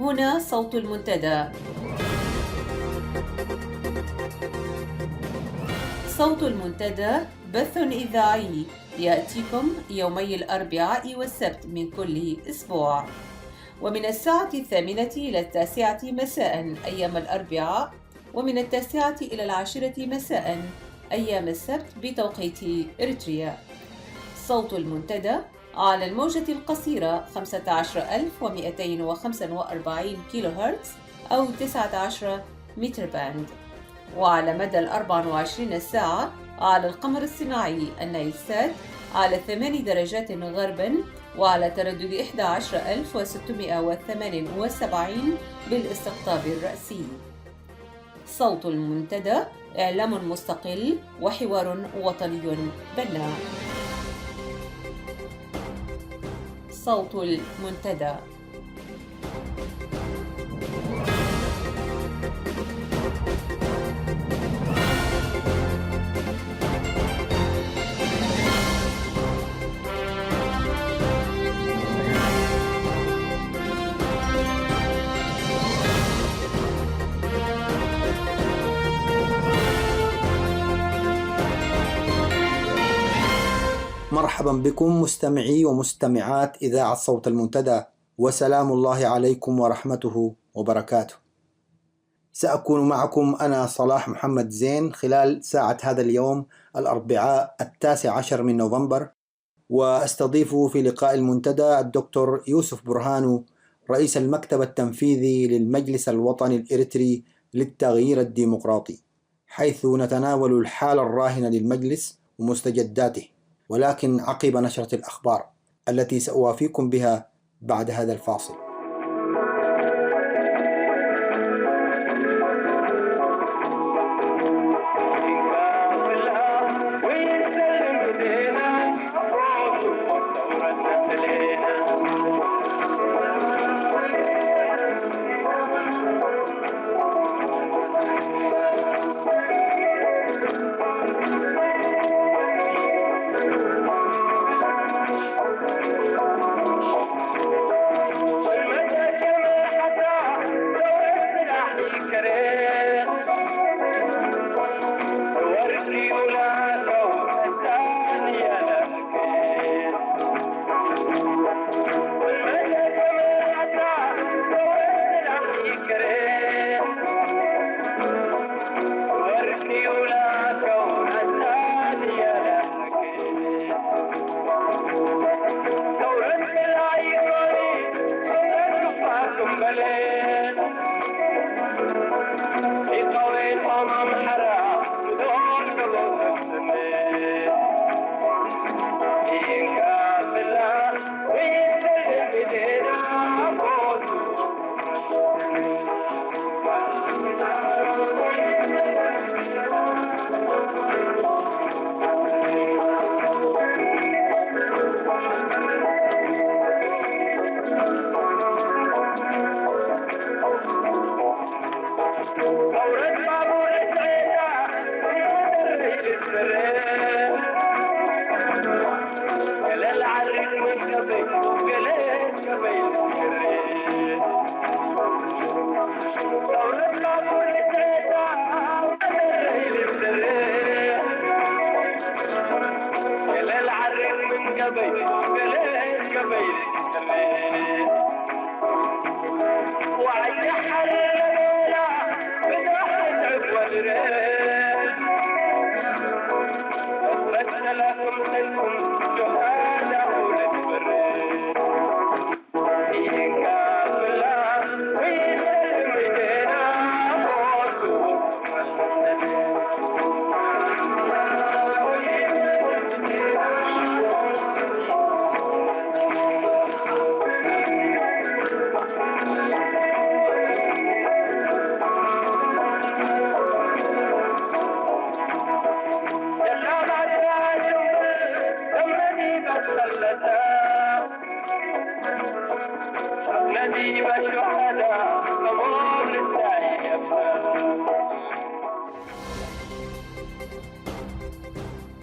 هنا صوت المنتدى. صوت المنتدى بث إذاعي يأتيكم يومي الأربعاء والسبت من كل أسبوع، ومن الساعة 8 إلى 9 مساء أيام الأربعاء، ومن 9 إلى 10 مساء أيام السبت بتوقيت إريتريا. صوت المنتدى على الموجة القصيرة 15245 كيلو هرتز أو 19 متر باند، وعلى مدى 24 ساعة على القمر الصناعي النايلسات على 8 درجات غرباً، وعلى تردد 11678 بالاستقطاب الرأسي. صوت المنتدى إعلام مستقل وحوار وطني بناء. صوت المنتدى. مرحبا بكم مستمعي ومستمعات إذاعة صوت المنتدى، وسلام الله عليكم ورحمته وبركاته. سأكون معكم أنا صلاح محمد زين خلال ساعة هذا اليوم الأربعاء 19 من نوفمبر، وأستضيف في لقاء المنتدى الدكتور يوسف برهانو رئيس المكتب التنفيذي للمجلس الوطني الإريتري للتغيير الديمقراطي، حيث نتناول الحالة الراهنة للمجلس ومستجداته، ولكن عقب نشرة الأخبار التي سأوافيكم بها بعد هذا الفاصل.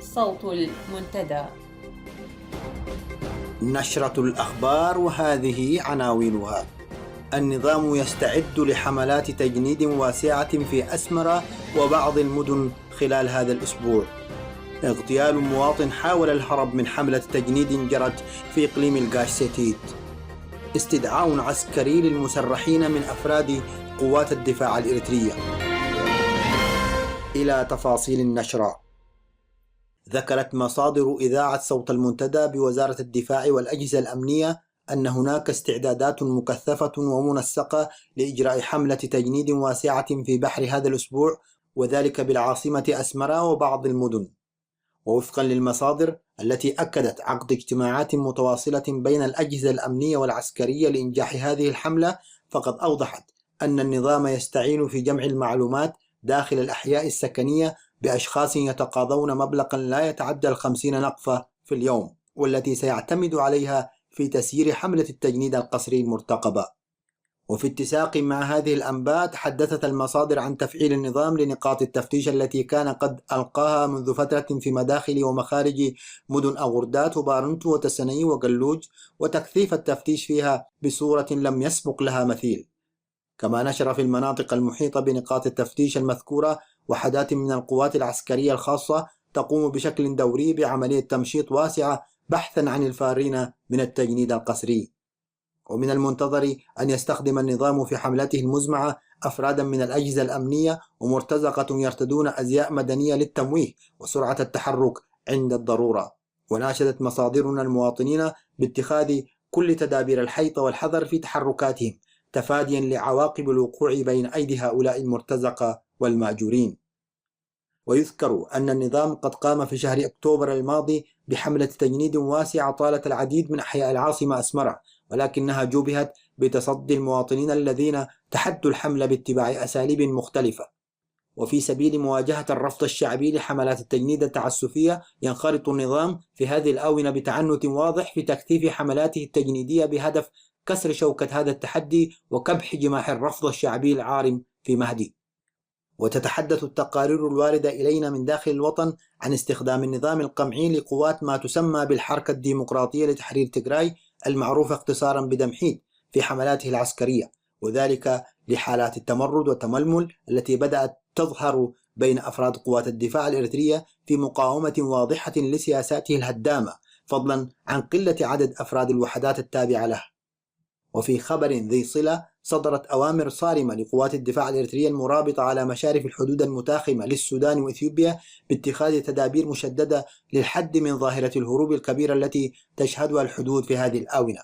صوت المنتدى. نشرة الأخبار وهذه عناوينها. النظام يستعد لحملات تجنيد واسعة في أسمرة وبعض المدن خلال هذا الأسبوع. اغتيال مواطن حاول الهرب من حملة تجنيد جرت في إقليم القاشتيت. استدعاء عسكري للمسرحين من أفراد قوات الدفاع الإريترية. إلى تفاصيل النشرة. ذكرت مصادر إذاعة صوت المنتدى بوزارة الدفاع والأجهزة الأمنية أن هناك استعدادات مكثفة ومنسقة لإجراء حملة تجنيد واسعة في بحر هذا الأسبوع، وذلك بالعاصمة أسمرة وبعض المدن. ووفقا للمصادر التي أكدت عقد اجتماعات متواصلة بين الأجهزة الأمنية والعسكرية لإنجاح هذه الحملة، فقد أوضحت أن النظام يستعين في جمع المعلومات داخل الأحياء السكنية بأشخاص يتقاضون مبلغا لا يتعدى 50 نقفة في اليوم، والتي سيعتمد عليها في تسيير حملة التجنيد القسري المرتقبة. وفي اتساق مع هذه الأنباء، تحدثت المصادر عن تفعيل النظام لنقاط التفتيش التي كان قد ألقاها منذ فترة في مداخل ومخارج مدن أغردات وبارنتو وتسني وقلوج، وتكثيف التفتيش فيها بصورة لم يسبق لها مثيل. كما نشر في المناطق المحيطة بنقاط التفتيش المذكورة وحدات من القوات العسكرية الخاصة تقوم بشكل دوري بعملية تمشيط واسعة بحثا عن الفارين من التجنيد القسري. ومن المنتظر أن يستخدم النظام في حملته المزمعة أفرادا من الأجهزة الأمنية ومرتزقة يرتدون أزياء مدنية للتمويه وسرعة التحرك عند الضرورة. وناشدت مصادرنا المواطنين باتخاذ كل تدابير الحيطة والحذر في تحركاتهم، تفاديا لعواقب الوقوع بين أيدي هؤلاء المرتزقة والمأجورين. ويذكر أن النظام قد قام في شهر أكتوبر الماضي بحملة تجنيد واسعة طالت العديد من أحياء العاصمة أسمرة، ولكنها جوبهت بتصدي المواطنين الذين تحدوا الحملة باتباع أساليب مختلفة. وفي سبيل مواجهة الرفض الشعبي لحملات التجنيد التعسفية، ينخرط النظام في هذه الآونة بتعنت واضح في تكثيف حملاته التجنيدية بهدف كسر شوكة هذا التحدي وكبح جماح الرفض الشعبي العارم في مهدي. وتتحدث التقارير الواردة إلينا من داخل الوطن عن استخدام النظام القمعي لقوات ما تسمى بالحركة الديمقراطية لتحرير تيغراي، المعروف اختصارا بدمحيد، في حملاته العسكرية، وذلك لحالات التمرد والتململ التي بدأت تظهر بين أفراد قوات الدفاع الإريترية في مقاومة واضحة لسياساته الهدامة، فضلا عن قلة عدد أفراد الوحدات التابعة له. وفي خبر ذي صلة، صدرت أوامر صارمة لقوات الدفاع الإريترية المرابطة على مشارف الحدود المتاخمة للسودان وإثيوبيا باتخاذ تدابير مشددة للحد من ظاهرة الهروب الكبيرة التي تشهدها الحدود في هذه الآونة.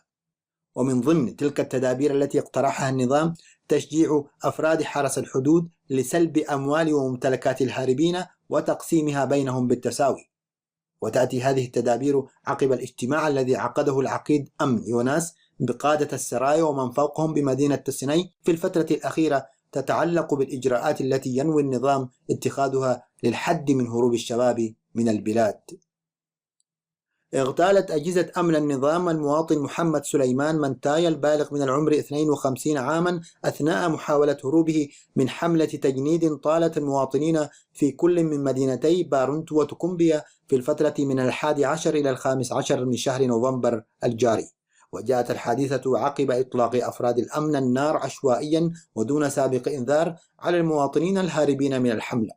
ومن ضمن تلك التدابير التي اقترحها النظام تشجيع أفراد حرس الحدود لسلب أموال وممتلكات الهاربين وتقسيمها بينهم بالتساوي. وتأتي هذه التدابير عقب الاجتماع الذي عقده العقيد أمن يوناس بقادة السرايا ومن فوقهم بمدينة تسني في الفترة الأخيرة، تتعلق بالإجراءات التي ينوي النظام اتخاذها للحد من هروب الشباب من البلاد. اغتالت أجهزة أمن النظام المواطن محمد سليمان منتاي البالغ من العمر 52 عاما أثناء محاولة هروبه من حملة تجنيد طالت المواطنين في كل من مدينتي بارنتو وتكومبيا في الفترة من 11 إلى 15 من شهر نوفمبر الجاري. وجاءت الحادثة عقب إطلاق أفراد الأمن النار عشوائيا ودون سابق إنذار على المواطنين الهاربين من الحملة.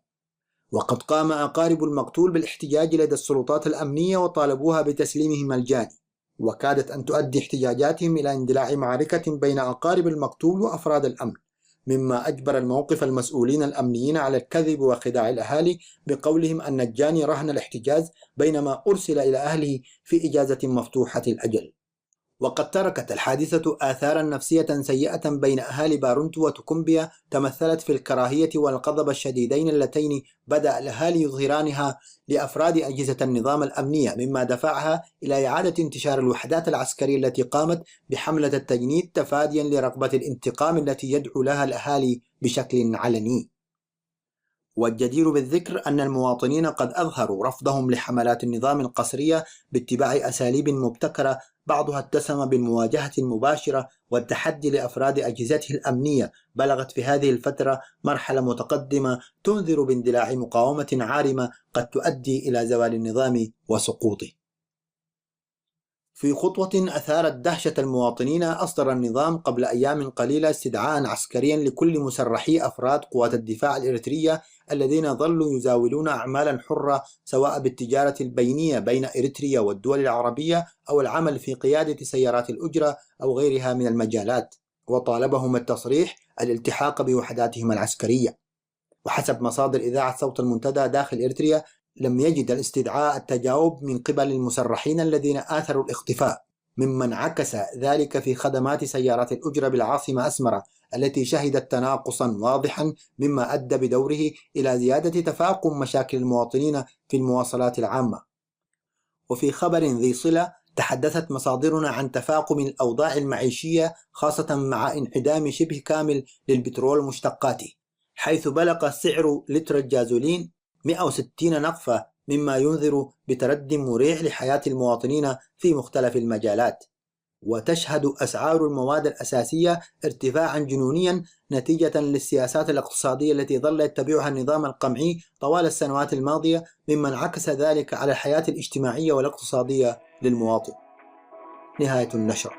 وقد قام أقارب المقتول بالاحتجاج لدى السلطات الأمنية وطالبوها بتسليمه مجاني، وكادت أن تؤدي احتجاجاتهم إلى اندلاع معركة بين أقارب المقتول وأفراد الأمن، مما أجبر الموقف المسؤولين الأمنيين على الكذب وخداع الأهالي بقولهم أن الجاني رهن الاحتجاز بينما أرسل إلى أهله في إجازة مفتوحة الأجل. وقد تركت الحادثة آثارا نفسية سيئة بين أهالي بارنتو وتكومبيا تمثلت في الكراهية والغضب الشديدين اللتين بدأ الأهالي يظهرانها لأفراد أجهزة النظام الأمنية، مما دفعها إلى إعادة انتشار الوحدات العسكرية التي قامت بحملة التجنيد تفاديا لرغبة الانتقام التي يدعو لها الأهالي بشكل علني. والجدير بالذكر أن المواطنين قد أظهروا رفضهم لحملات النظام القسرية باتباع أساليب مبتكرة، بعضها اتسم بالمواجهة المباشرة والتحدي لأفراد أجهزته الأمنية، بلغت في هذه الفترة مرحلة متقدمة تنذر باندلاع مقاومة عارمة قد تؤدي إلى زوال النظام وسقوطه. في خطوة أثارت دهشة المواطنين، أصدر النظام قبل أيام قليلة استدعاء عسكريا لكل مسرحي أفراد قوات الدفاع الإريترية الذين ظلوا يزاولون أعمالا حرة، سواء بالتجارة البينية بين إريتريا والدول العربية أو العمل في قيادة سيارات الأجرة أو غيرها من المجالات، وطالبهم التصريح الالتحاق بوحداتهم العسكرية. وحسب مصادر إذاعة صوت المنتدى داخل إريتريا، لم يجد الاستدعاء التجاوب من قبل المسرحين الذين آثروا الاختفاء، مما انعكس ذلك في خدمات سيارات الأجرة بالعاصمة أسمرة التي شهدت تناقصا واضحا، مما أدى بدوره إلى زيادة تفاقم مشاكل المواطنين في المواصلات العامة. وفي خبر ذي صلة، تحدثت مصادرنا عن تفاقم الأوضاع المعيشية، خاصة مع انعدام شبه كامل للبترول ومشتقاته، حيث بلغ سعر لتر الجازولين 160 نقفة، مما ينذر بتردي مريع لحياة المواطنين في مختلف المجالات. وتشهد أسعار المواد الأساسية ارتفاعا جنونيا نتيجة للسياسات الاقتصادية التي ظل يتبعها النظام القمعي طوال السنوات الماضية، مما انعكس ذلك على الحياة الاجتماعية والاقتصادية للمواطن. نهاية النشرة.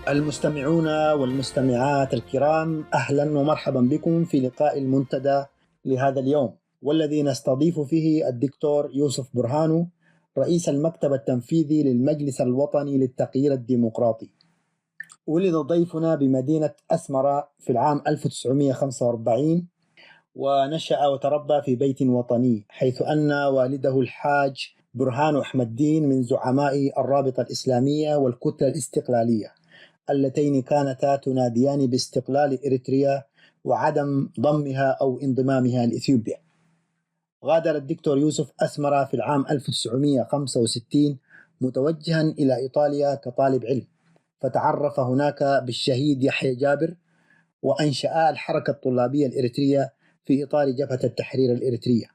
المستمعون والمستمعات الكرام، أهلا ومرحبا بكم في لقاء المنتدى لهذا اليوم، والذي نستضيف فيه الدكتور يوسف برهانو، رئيس المكتب التنفيذي للمجلس الوطني للتغيير الديمقراطي. ولد ضيفنا بمدينة أسمرة في العام 1945، ونشأ وتربى في بيت وطني، حيث أن والده الحاج برهانو أحمد الدين من زعماء الرابطة الإسلامية والكتلة الاستقلالية، اللتين كانتا تناديان باستقلال إريتريا وعدم ضمها أو انضمامها لإثيوبيا. غادر الدكتور يوسف أسمرة في العام 1965 متوجها إلى إيطاليا كطالب علم، فتعرف هناك بالشهيد يحيى جابر، وأنشأ الحركة الطلابية الإريترية في إطار جبهة التحرير الإريترية،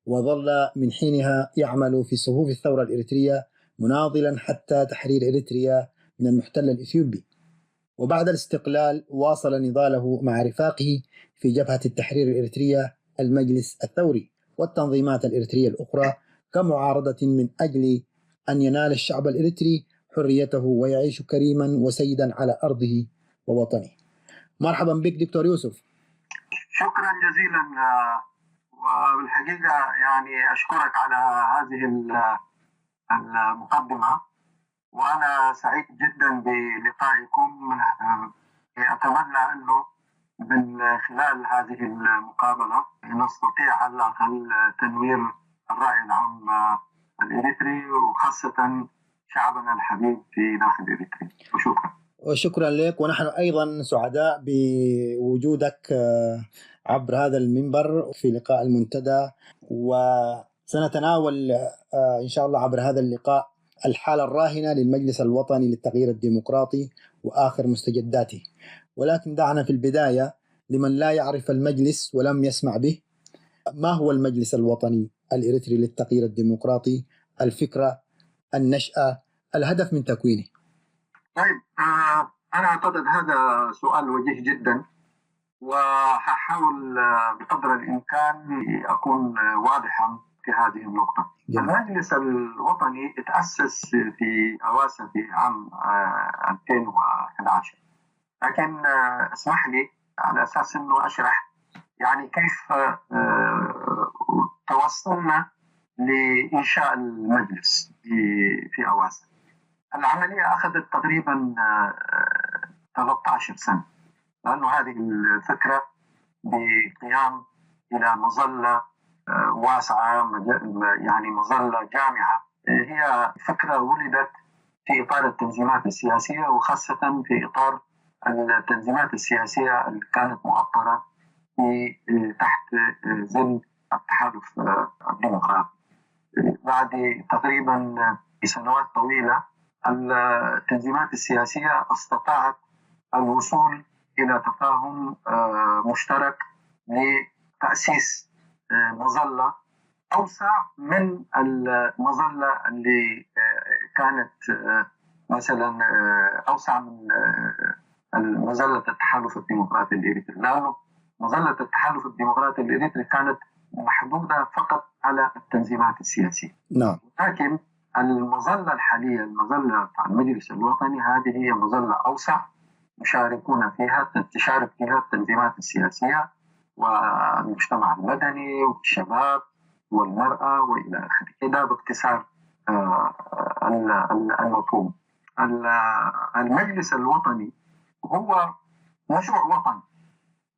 وظل من حينها يعمل في صفوف الثورة الإريترية مناضلا حتى تحرير إريتريا من المحتل الإثيوبي. وبعد الاستقلال واصل نضاله مع رفاقه في جبهة التحرير الإريترية المجلس الثوري والتنظيمات الإريترية الأخرى كمعارضة من أجل أن ينال الشعب الإريتري حريته ويعيش كريما وسيدا على أرضه ووطنه. مرحبا بك دكتور يوسف. شكرا جزيلا وبالحقيقة يعني أشكرك على هذه المقدمة، وأنا سعيد جدا بلقائكم. أتمنى أنه من خلال هذه المقابلة نستطيع على الأقل تنوير الرأي العام الإريتري، وخاصة شعبنا الحبيب في داخل إريتريا. وشكرا. وشكرا لك، ونحن أيضا سعداء بوجودك عبر هذا المنبر في لقاء المنتدى، وسنتناول إن شاء الله عبر هذا اللقاء الحالة الراهنة للمجلس الوطني للتغيير الديمقراطي وآخر مستجداته. ولكن دعنا في البداية، لمن لا يعرف المجلس ولم يسمع به، ما هو المجلس الوطني الإريتري للتغيير الديمقراطي؟ الفكرة، النشأة، الهدف من تكوينه. طيب، أنا أعتقد هذا سؤال وجيه جدا، وهحاول بقدر الإمكان أكون واضحا في هذه النقطة. المجلس الوطني تأسس في أواسط في عام 2011، لكن اسمح لي على أساس أنه أشرح يعني كيف توصلنا لإنشاء لإنشاء في أواسط. العملية أخذت تقريبا 13 سنة، لأنه هذه الفكرة بقيام إلى مظلة واسعة، يعني مظلة جامعة، هي فكرة ولدت في إطار التنظيمات السياسية، وخاصة في إطار التنظيمات السياسية اللي كانت مؤطرة تحت ظل التحالف الديمقراطي. بعد تقريبا سنوات طويلة التنظيمات السياسية استطاعت الوصول إلى تفاهم مشترك لتأسيس مظلة أوسع من المظلة اللي كانت مثلا أوسع من مظلة التحالف الديمقراطي الإريتري، لأنه مظلة التحالف الديمقراطي الإريتري كانت محدودة فقط على التنظيمات السياسية. نعم. لكن المظلة الحالية، المظلة بتاع المجلس الوطني، هذه هي مظلة أوسع تشارك فيها التنظيمات السياسية والمجتمع المدني والشباب والمرأة وإلى آخره. هذا باختصار المفهوم. المجلس الوطني هو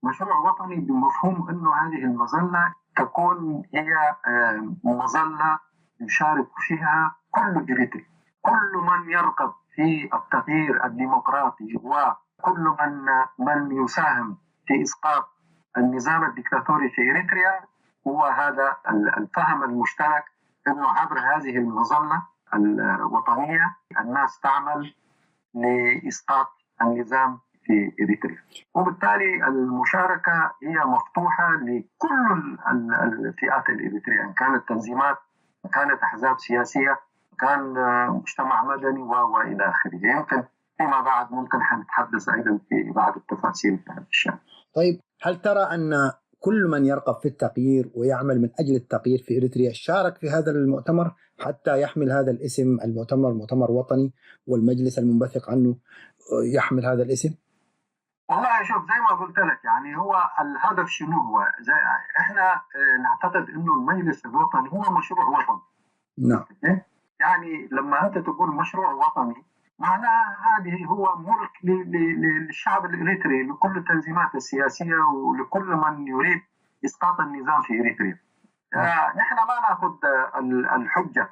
مشروع وطني بمفهوم أنه هذه المظلة تكون هي مظلة يشارك فيها كل إريتري، كل من يرغب في التغيير الديمقراطي، وكل من يساهم في إسقاط النظام الدكتاتوري في إريتريا. هو هذا الفهم المشترك أنه عبر هذه المظلة الوطنية الناس تعمل لإسقاط النظام في إريتريا، وبالتالي المشاركة هي مفتوحة لكل الفئات الإريترية، إن كانت تنظيمات، إن كانت أحزاب سياسية، كان مجتمع مدني وإلى آخره. يمكن فيما بعد ممكن حنتحدث أيضا في بعض التفاصيل في هذا الشأن. طيب، هل ترى أن كل من يرغب في التغيير ويعمل من أجل التغيير في إريتريا شارك في هذا المؤتمر حتى يحمل هذا الاسم المؤتمر مؤتمر وطني، والمجلس المنبثق عنه يحمل هذا الاسم؟ والله شوف، زي ما قلت لك، يعني هو الهدف شنو هو؟ احنا نعتقد انه المجلس الوطني هو مشروع وطني. نعم. يعني لما انت تقول مشروع وطني، معناها هذه هو ملك للشعب الإريتري، لكل التنظيمات السياسية ولكل من يريد إسقاط النظام في إريتريا. نحن ما نأخذ الحجة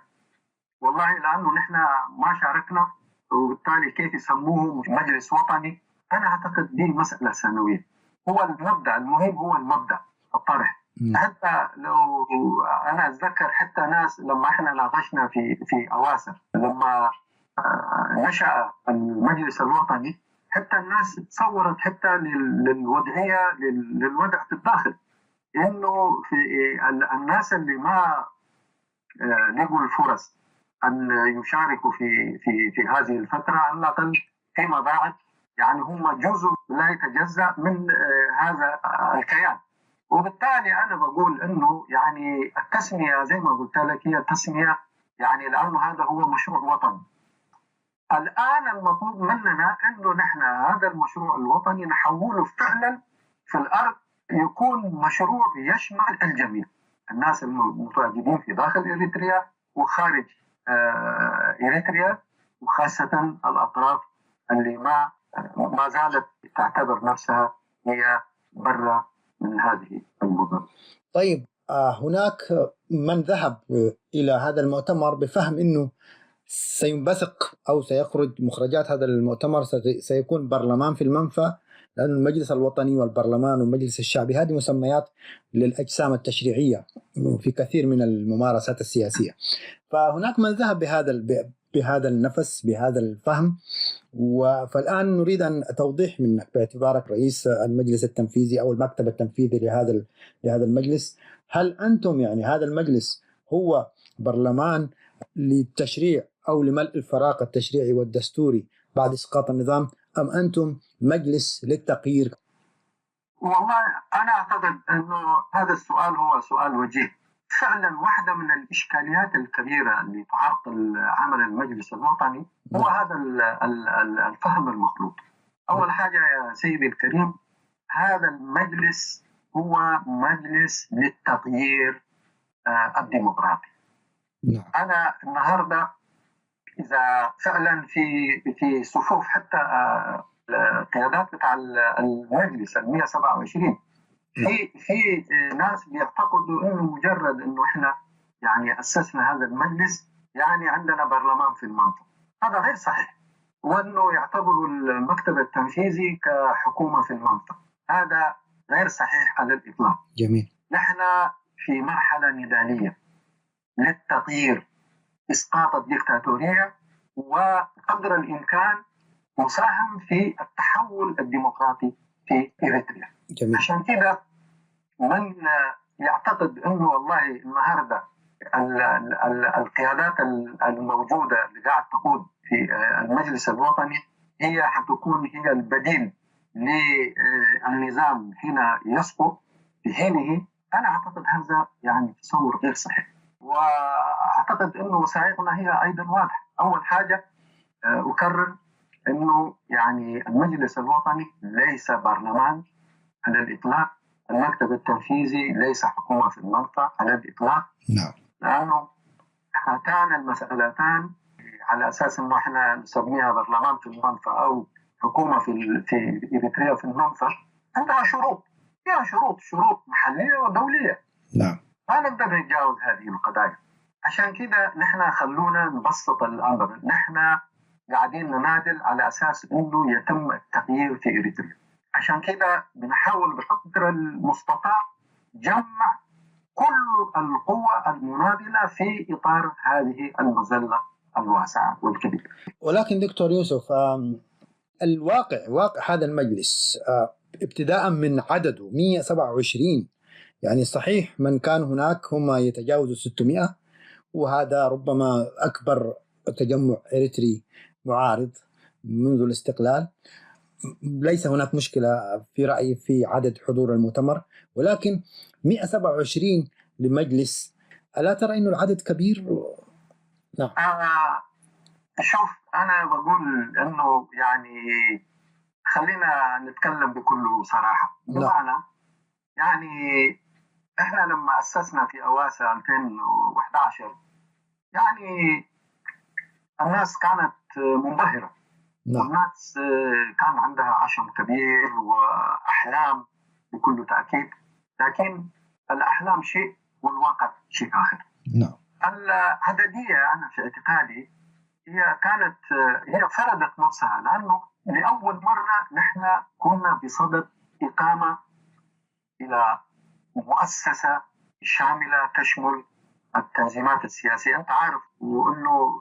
والله، لأنه نحن ما شاركنا، وبالتالي كيف يسموه مجلس وطني؟ أنا أعتقد دي مسألة ثانوية. هو المبدأ المهم، هو المبدأ الطرح. حتى لو أنا أتذكر حتى ناس لما إحنا ناقشنا في أواسر، لما نشأ المجلس الوطني، حتى الناس تصورت حتى للوضعية، للوضع في الداخل، إنه في الناس اللي ما لقوا الفرص أن يشاركوا في هذه الفترة، على الأقل فيما بعد، يعني هم جزء لا يتجزأ من هذا الكيان. وبالتالي أنا بقول إنه يعني التسمية زي ما قلت لك هي تسمية، يعني لأنه هذا هو مشروع وطني. الآن المطلوب مننا إنه نحن هذا المشروع الوطني نحوله فعلا في الأرض يكون مشروع يشمل الجميع، الناس المتواجدين في داخل إريتريا وخارج إريتريا، وخاصة الأطراف اللي ما زالت تعتبر نفسها هي برا من هذه المنظمة. طيب هناك من ذهب إلى هذا المؤتمر بفهم أنه سينبثق أو سيخرج مخرجات هذا المؤتمر سيكون برلمان في المنفى، لأن المجلس الوطني والبرلمان والمجلس الشعبي هذه مسميات للأجسام التشريعية في كثير من الممارسات السياسية. فهناك من ذهب بهذا النفس، بهذا الفهم. فالآن نريد أن توضيح منك باعتبارك رئيس المجلس التنفيذي أو المكتب التنفيذي لهذا المجلس، هل أنتم يعني هذا المجلس هو برلمان للتشريع أو لملء الفراغ التشريعي والدستوري بعد إسقاط النظام، أم أنتم مجلس للتغيير؟ والله أنا أعتقد أنه هذا السؤال هو سؤال وجيه. فعلا واحدة من الإشكاليات الكبيرة اللي تعرقل عمل المجلس الوطني هو هذا الفهم المخلوط. أول حاجة يا سيدي الكريم، هذا المجلس هو مجلس للتغيير الديمقراطي. أنا النهاردة إذا فعلا في صفوف حتى القيادات بتاع المجلس 127 في ناس بيعتقدوا انه مجرد انه احنا يعني اسسنا هذا المجلس يعني عندنا برلمان في المنطقه. هذا غير صحيح، وانه يعتبروا المكتب التنفيذي كحكومه في المنطقه. هذا غير صحيح على الاطلاق. جميل. نحن في مرحله نضاليه للتغيير، اسقاط الديكتاتوريه، وقدر الامكان مساهم في التحول الديمقراطي في إريتريا. جميل. عشان كده من يعتقد انه والله النهارده القيادات الموجوده اللي قاعد تقود في المجلس الوطني هي حتكون هي البديل للنظام حين يسقط في حينه، انا اعتقد هذا يعني تصور غير صحيح. واعتقد انه وسائقنا هي ايضا واضحه. اول حاجه اكرر انه يعني المجلس الوطني ليس برلمان على الاطلاق، المكتب التنفيذي ليس حكومه في المنطقه على الاطلاق. نعم. لانه هاتان المسألتان على اساس انه احنا نسميها برلمان في المنطقه او حكومه في اريتريا في المنطقه، عندها شروط، فيها شروط محليه ودوليه. نعم. ما نقدر نتجاوز هذه القضايا. عشان كده نحن خلونا نبسط الامر، نحن قاعدين ننادل على اساس انه يتم التغيير في اريتريا. عشان كده بنحاول بقدر المستطاع جمع كل القوى المناضله في اطار هذه المظله الواسعه والكبيره. ولكن دكتور يوسف، واقع هذا المجلس ابتداء من عدده 127، يعني صحيح من كان هناك هم يتجاوزوا 600، وهذا ربما أكبر تجمع إريتري معارض منذ الاستقلال. ليس هناك مشكلة في رأيي في عدد حضور المؤتمر، ولكن 127 لمجلس، ألا ترى أنه العدد كبير؟ نعم. شوف، أنا بقول أنه يعني خلينا نتكلم بكل صراحة. بمعنى يعني إحنا لما أسسنا في أواسط 2011 يعني الناس كانت منبهرة. والناس كان عندها عشم كبير وأحلام بكل تأكيد، لكن الأحلام شيء والواقع شيء آخر. العددية أنا في اعتقادي هي فرضت نفسها، لأنه لأول مرة نحن كنا بصدد إقامة إلى مؤسسة شاملة تشمل التنظيمات السياسية. أنت عارف وأنه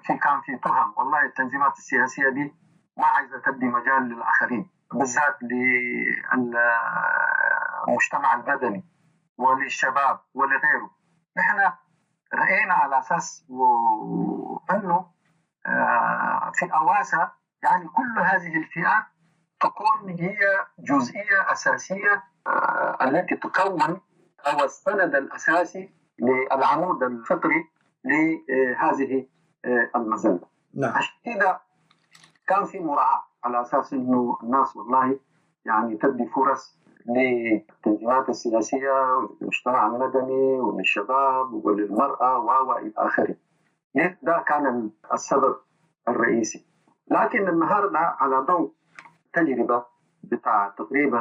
كان في تهم، والله التنظيمات السياسية دي ما عايزة تدي مجال للآخرين، بالذات للمجتمع المدني وللشباب ولغيره. نحن رأينا على أساس أنه في أواسط يعني كل هذه الفئات تكون هي جزئية أساسية التي تكون أو السند الأساسي للعمود الفقري لهذه المظلة. عشان كده كان في مراعاة على أساس إنه الناس والله يعني تدي فرص للتنظيمات السياسية والمجتمع المدني وللشباب وللمرأة وإلى آخره. ده كان السبب الرئيسي. لكن النهاردة على ضوء تجربة بتاع تقريبا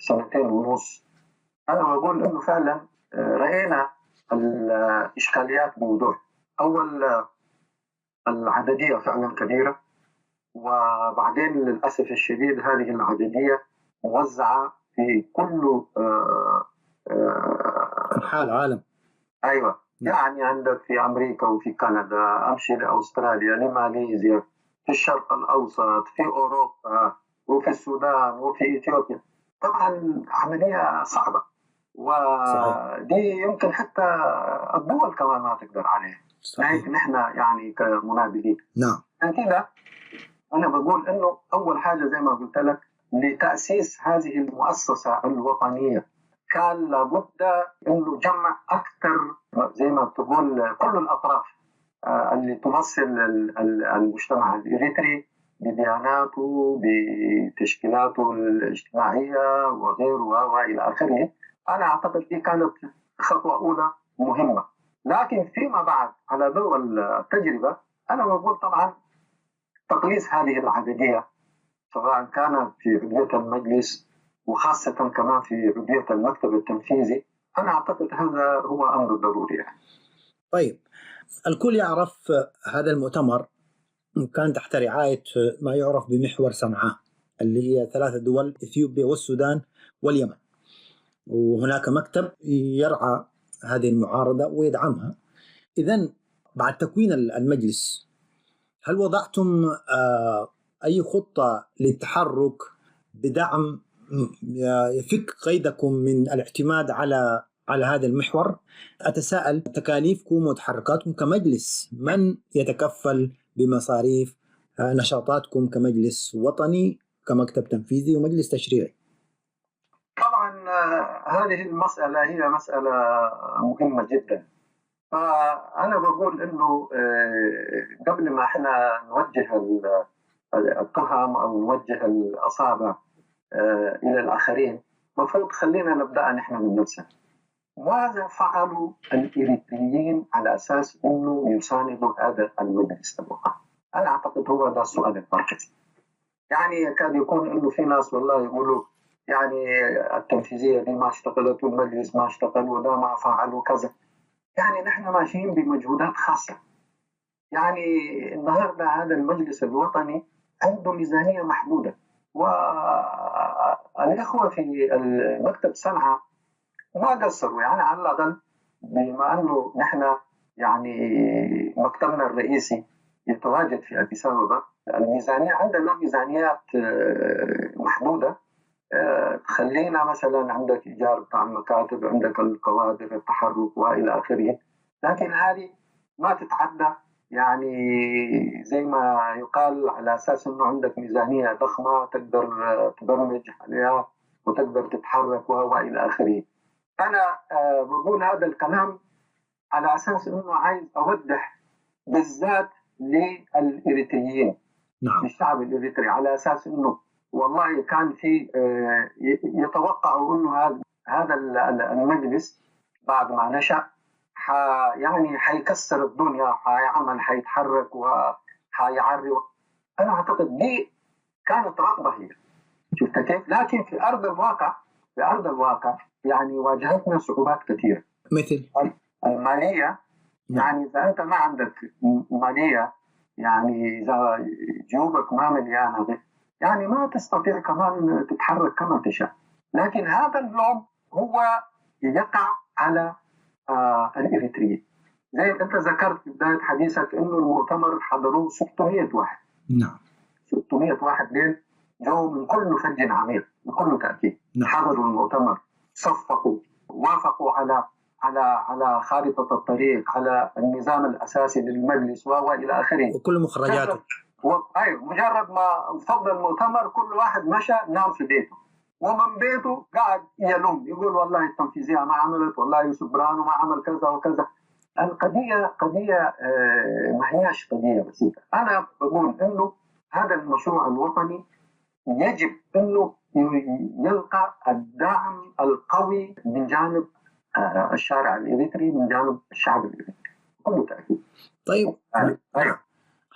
2.5 سنين، أنا بقول إنه فعلا رأينا الإشكاليات بوضوح. أول، العددية فعلا كبيرة، وبعدين للأسف الشديد هذه العددية موزعة في كل أنحاء العالم. أيوة، يعني عندك في أمريكا وفي كندا، أمشي لأستراليا، لماليزيا، في الشرق الأوسط، في أوروبا، وفي السودان، وفي إثيوبيا. طبعا عملية صعبة، ودي يمكن حتى الدول كمان ما تقدر عليها. صحيح. نحن يعني كمنابلين. نعم. عشان كده أنا بقول إنه أول حاجة زي ما قلت لك، لتأسيس هذه المؤسسة الوطنية كان لابد إنه جمع أكثر، زي ما بتقول، كل الأطراف اللي تمثل المجتمع الإريتري بدياناته، بتشكيلاته الاجتماعية وغيره وإلى آخره. أنا أعتقد دي كانت خطوة أولى مهمة. لكن فيما بعد على ضوء التجربة، أنا بقول طبعا تقليص هذه العددية، سواء كانت في عضوية المجلس وخاصة كمان في عضوية المكتب التنفيذي، أنا أعتقد هذا هو أمر ضروري يعني. طيب، الكل يعرف هذا المؤتمر كان تحت رعاية ما يعرف بمحور صنعاء، اللي هي 3 دول: إثيوبيا والسودان واليمن، وهناك مكتب يرعى هذه المعارضة ويدعمها. إذن بعد تكوين المجلس، هل وضعتم أي خطة للتحرك بدعم يفك قيدكم من الاعتماد على هذا المحور؟ أتساءل تكاليفكم وتحركاتكم كمجلس، من يتكفل بمصاريف نشاطاتكم كمجلس وطني، كمكتب تنفيذي ومجلس تشريعي؟ طبعا هذه المسألة هي مسألة مهمة جدا. فأنا بقول إنه قبل ما إحنا نوجه التهم أو نوجه الأصابع إلى الآخرين، مفروض خلينا نبدأ نحن من نفسنا. ماذا فعلوا الإريتريين على أساس إنه يساندوا هذا المجلس الوطني؟ أنا أعتقد هو ده السؤال المركزي. يعني كان يكون إنه في ناس والله يقولوا يعني التنفيذية دي ما اشتغلت والمجلس ما اشتغل وده ما فعلوا كذا. يعني نحن ماشيين بمجهودات خاصة. يعني النهاردة هذا المجلس الوطني عنده ميزانية محدودة، والإخوة في المكتب صنعاء ما قصروا، يعني على الأقل بما أنه نحن يعني مكتبنا الرئيسي يتواجد في أديس أبابا، الميزانية عندنا ميزانيات محدودة. خلينا مثلا عندك إيجار بتاع المكاتب، عندك الكوادر، التحرك وإلى آخره، لكن هذه ما تتعدى يعني زي ما يقال على أساس أنه عندك ميزانية ضخمة تقدر تبرمج عليها وتقدر تتحرك وإلى آخره. أنا بقول هذا الكلام على أساس أنه عايز أوضح بالذات للإريتريين، نعم. للشعب الإريتري، على أساس أنه والله كان في يتوقعوا أنه هذا المجلس بعد ما نشأ يعني حيكسر الدنيا، حيعمل، حيتحرك وحيعري. أنا أعتقد دي كانت رغبة هي، شفت كيف؟ لكن في أرض الواقع يعني واجهتنا صعوبات كثيرة، مثل المالية. يعني إذا أنت ما عندك مالية، يعني إذا جيوبك ما مليانة، يعني ما تستطيع كمان تتحرك كما تشاء. لكن هذا اللوم هو يقع على الإريتريين. زي أنت ذكرت في بداية حديثك إنه المؤتمر حضروه 600 واحد. نعم. 600 واحد دين جو من كل فج عميق بكل تأكيد. نعم. حضروا المؤتمر، صفقوا، وافقوا على خارطة الطريق، على النظام الأساسي للمجلس وإلى آخره، وكل مخرجاته. أيوة، مجرد ما فضل المؤتمر كل واحد مشى نام في بيته، ومن بيته قاعد يلوم، يقول والله التنفيذية ما عملت، والله يوسف برهانو ما عمل كذا وكذا. القضية قضية ما هياش قضية بسيطة. أنا بقول إنه هذا المشروع الوطني يجب إنه يلقى الدعم القوي من جانب الشارع الإريتري، من جانب الشعب الإريتري بكل تأكيد. طيب، أيوة.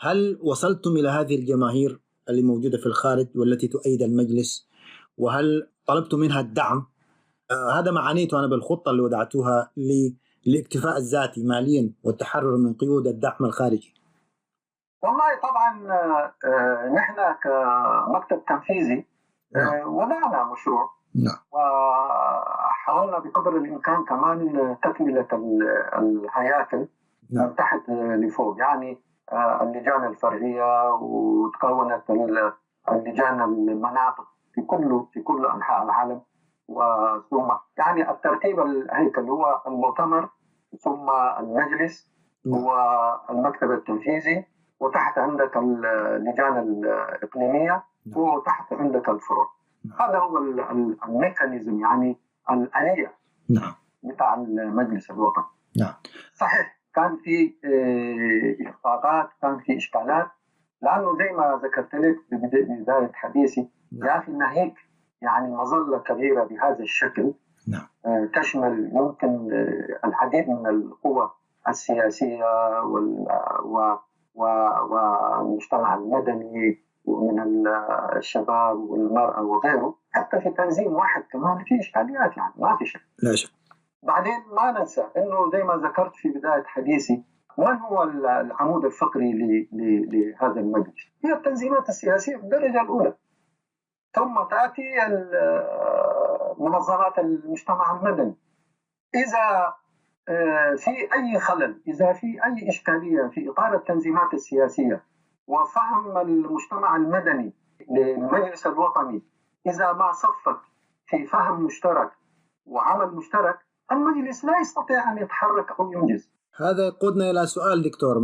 هل وصلتم إلى هذه الجماهير اللي موجودة في الخارج والتي تؤيد المجلس، وهل طلبتم منها الدعم؟ هذا ما عنيته أنا بالخطة اللي وضعتوها للاكتفاء الذاتي ماليا والتحرر من قيود الدعم الخارجي. والله طبعا نحن كمكتب تنفيذي وضعنا مشروع، وحاولنا بقدر الإمكان كمان تكملة الهياكل من تحت لفوق، يعني اللجان الفرعية، وتكونت اللجان المناطق في كل أنحاء العالم، وثم يعني الترتيب الهيكل هو المؤتمر، ثم المجلس، والمكتب التنفيذي، وتحت عندك اللجان الإقليمية، وتحت عندك الفروع. هذا هو الميكانيزم، يعني الآلية بتاع المجلس الوطني. صحيح كان في إخفاقات، كان في إشكالات، لأنه زي ما ذكرت لك في بداية حديثي، يا أخي ناهيك يعني مظلة كبيرة بهذا الشكل تشمل يمكن العديد من القوى السياسية والمجتمع المدني ومن الشباب والمرأة وغيره، حتى في تنظيم واحد كمان في إشكاليات، يعني ما في شك. لا شك. بعدين ما ننسى إنه زي ما ذكرت في بداية حديثي، من هو العمود الفقري لهذا المجلس؟ هي التنظيمات السياسية بالدرجة الأولى، ثم تأتي منظمات المجتمع المدني. إذا في أي خلل، إذا في أي إشكالية في إطار التنظيمات السياسية وفهم المجتمع المدني للمجلس الوطني، إذا ما صفت في فهم مشترك وعمل مشترك، المجلس لا يستطيع أن يتحرك أو ينجز. هذا يقودنا إلى سؤال دكتور،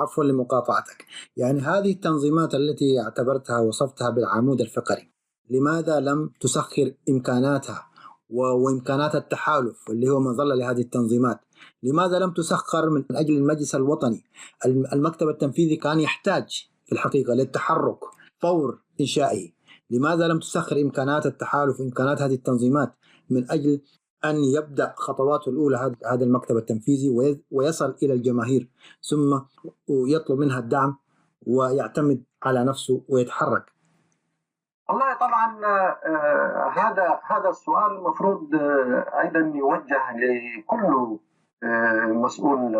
عفوا لمقاطعتك، يعني هذه التنظيمات التي اعتبرتها وصفتها بالعمود الفقري، لماذا لم تسخر إمكاناتها وإمكانات التحالف اللي هو مظلة لهذه التنظيمات؟ لماذا لم تسخر من أجل المجلس الوطني؟ المكتب التنفيذي كان يحتاج في الحقيقة للتحرك فور إنشائه. لماذا لم تسخر إمكانات التحالف وإمكانات هذه التنظيمات من أجل أن يبدأ خطواته الأولى هذا المكتب التنفيذي ويصل إلى الجماهير، ثم يطلب منها الدعم ويعتمد على نفسه ويتحرك؟ والله طبعا هذا السؤال المفروض أيضا يوجه لكل مسؤول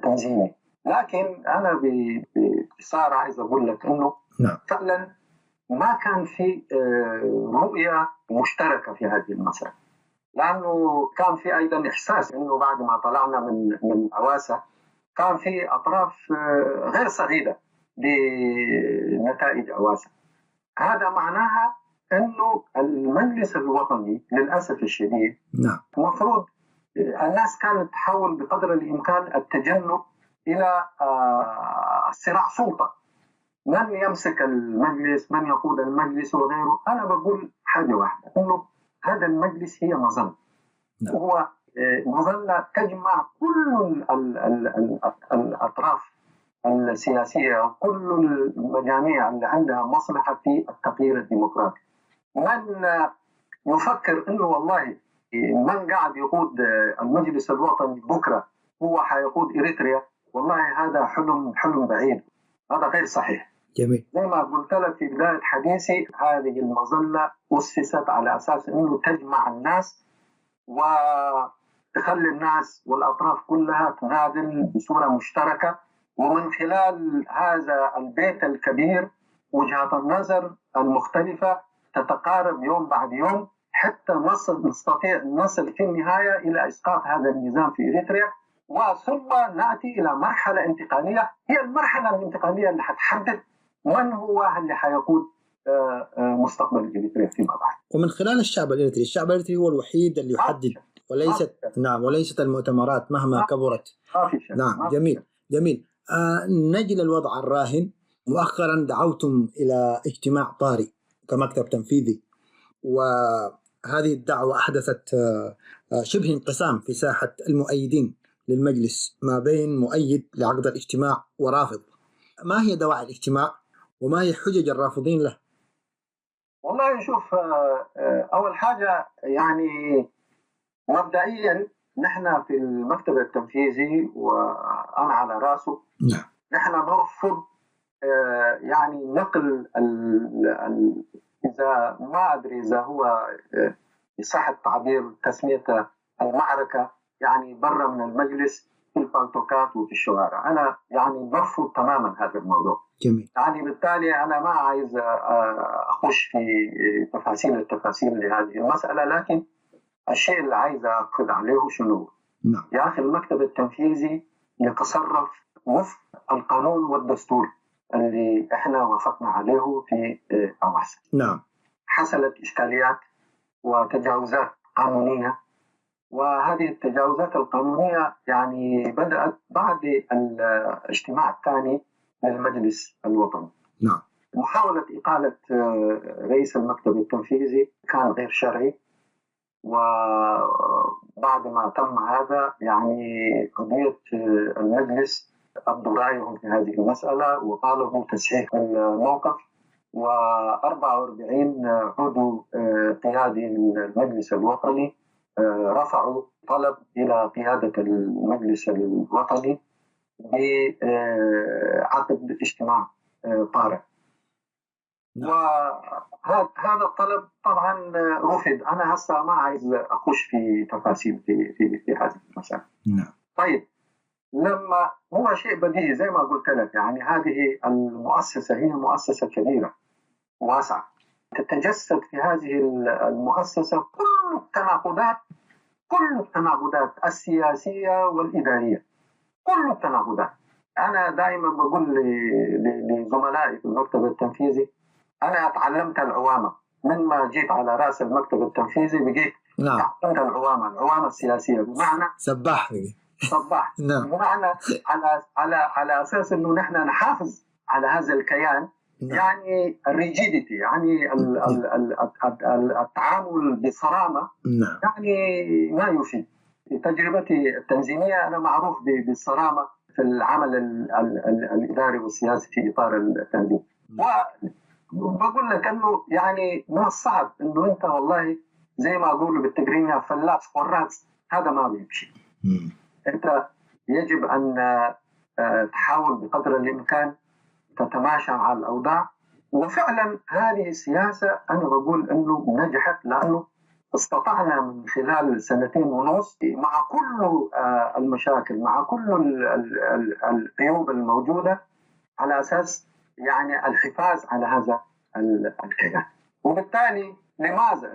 تنظيمي، لكن أنا باختصار عايز أقول لك إنه فعلا ما كان في رؤية مشتركة في هذه المسألة، لأنه كان في أيضا إحساس إنه بعد ما طلعنا من أواسة كان في أطراف غير سعيدة بنتائج أواسة. هذا معناها أنه المجلس الوطني للأسف الشديد المفروض الناس كانت تحاول بقدر الإمكان التجنب إلى صراع سلطة، من يمسك المجلس، من يقود المجلس وغيره. أنا بقول حاجة واحدة، أنه هذا المجلس هي مظلة، هو مظلة تجمع كل الأطراف السياسية وكل المجاميع اللي عندها مصلحة في التغيير الديمقراطي. من يفكر إنه والله من قاعد يقود المجلس الوطني بكرة هو حيقود إريتريا، والله هذا حلم بعيد، هذا غير صحيح. جميل. زي ما قلت لك في بداية حديثي، هذه المظلة أسست على أساس إنه تجمع الناس وتخلي الناس والأطراف كلها تنادل بصورة مشتركة، ومن خلال هذا البيت الكبير وجهات النظر المختلفة تتقارب يوم بعد يوم حتى نستطيع نصل في النهاية إلى إسقاط هذا النظام في إريتريا، وثم نأتي إلى مرحلة انتقالية، هي المرحلة الانتقالية اللي حتحدد من هو اللي حيقود مستقبل إريتريا فيما بعد. ومن خلال الشعب الإريتري هو الوحيد اللي يحدد، وليست المؤتمرات مهما كبرت. نعم. جميل. نجي للوضع الراهن. مؤخرا دعوتم إلى اجتماع طارئ كمكتب تنفيذي، وهذه الدعوة أحدثت شبه انقسام في ساحة المؤيدين للمجلس ما بين مؤيد لعقد الاجتماع ورافض. ما هي دواعي الاجتماع وما هي حجج الرافضين له؟ والله شوف، أول حاجة يعني مبدئيا نحن في المكتب التنفيذي وأنا على رأسه، نعم. نحن نرفض يعني نقل إذا ما أدري إذا هو يصح التعبير تسميته المعركة، يعني برا من المجلس في البلتوكات وفي الشوارع. أنا يعني برفض تماما هذا الموضوع. جميل. يعني بالتالي أنا ما عايز أخش في التفاصيل لهذه المسألة، لكن الشيء اللي عايز أقصد عليه شنو؟ نعم. يا أخي المكتب التنفيذي يتصرف وفق القانون والدستور اللي إحنا وافقنا عليه في أواصر. نعم. حصلت إشكاليات وتجاوزات قانونية، وهذه التجاوزات القانونية يعني بدأت بعد الاجتماع الثاني للمجلس الوطني. نعم. محاولة إقالة رئيس المكتب التنفيذي كان غير شرعي، وبعد ما تم هذا يعني قضية المجلس أبدوا رأيهم في هذه المسألة وطالبوا تصحيح الموقف، و44 عضو قيادي من المجلس الوطني رفعوا طلب إلى قيادة المجلس الوطني بعقد اجتماع طارئ. وهذا الطلب طبعا رفض. انا هسه ما عايز اخش في تفاصيل في هذه المسألة. نعم. طيب، لما هو شيء بديهي زي ما قلت لك، يعني هذه المؤسسة هي مؤسسة كبيرة واسعة، تتجسد في هذه المؤسسة كل التناقضات السياسية والإدارية، كل التناقضات. أنا دائما بقول لزملائي في المكتب التنفيذي، أنا تعلمت العوامة من ما جيت على رأس المكتب التنفيذي، بقيت تعلمت العوامة السياسية، بمعنى سباح. نعم. بمعنى على أساس إنه نحن نحافظ على هذا الكيان. نعم. يعني الريجيديتي، يعني التعامل بصرامة. نعم. يعني ما يفيد. في تجربتي التنظيمية أنا معروف بالصرامة في العمل الإداري والسياسي في إطار التنظيم. وبقول لك أنه يعني من الصعب أنه أنت والله زي ما أقول بالتقرينية فلاس وراس، هذا ما بيمشي. أنت يجب أن تحاول بقدر الإمكان تتماشى مع الأوضاع، وفعلا هذه السياسة أنا بقول أنه نجحت، لأنه استطعنا من خلال 2.5 سنين مع كل المشاكل، مع كل العيوب الموجودة، على أساس يعني الحفاظ على هذا الكيان. وبالتالي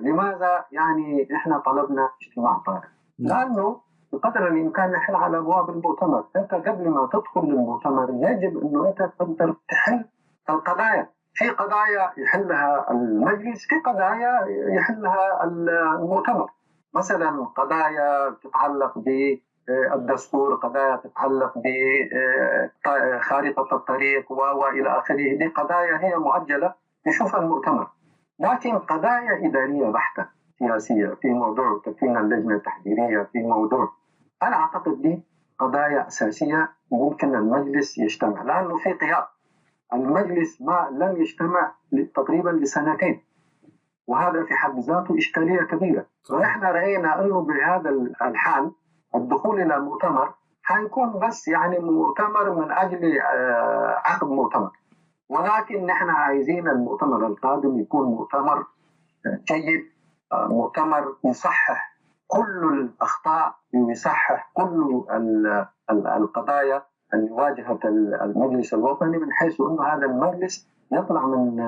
لماذا يعني إحنا طلبنا اجتماع طارئ؟ لأنه بقدر الإمكان نحل على أبواب المؤتمر. أنت قبل ما تدخل للمؤتمر يجب أنه أنت تقدر تحل القضايا. في قضايا يحلها المجلس، في قضايا يحلها المؤتمر. مثلا قضايا تتعلق بالدستور، قضايا تتعلق بخارطة الطريق وإلى آخره، دي قضايا هي مؤجلة يشوفها المؤتمر. لكن قضايا إدارية بحتة سياسية، في موضوع تكوين اللجنة التحضيرية، في موضوع، أنا أعتقد دي قضايا أساسية ممكن المجلس يجتمع، لأنه في غياب. المجلس ما لم يجتمع تقريبا ل2 سنين، وهذا في حد ذاته إشكالية كبيرة. ونحن رأينا أنه بهذا الحال الدخول إلى مؤتمر حيكون بس يعني مؤتمر من أجل عقد مؤتمر، ولكن نحن عايزين المؤتمر القادم يكون مؤتمر جيد، مؤتمر يصحح كل الأخطاء، يصحح كل القضايا اللي واجهت المجلس الوطني، من حيث أنه هذا المجلس يطلع من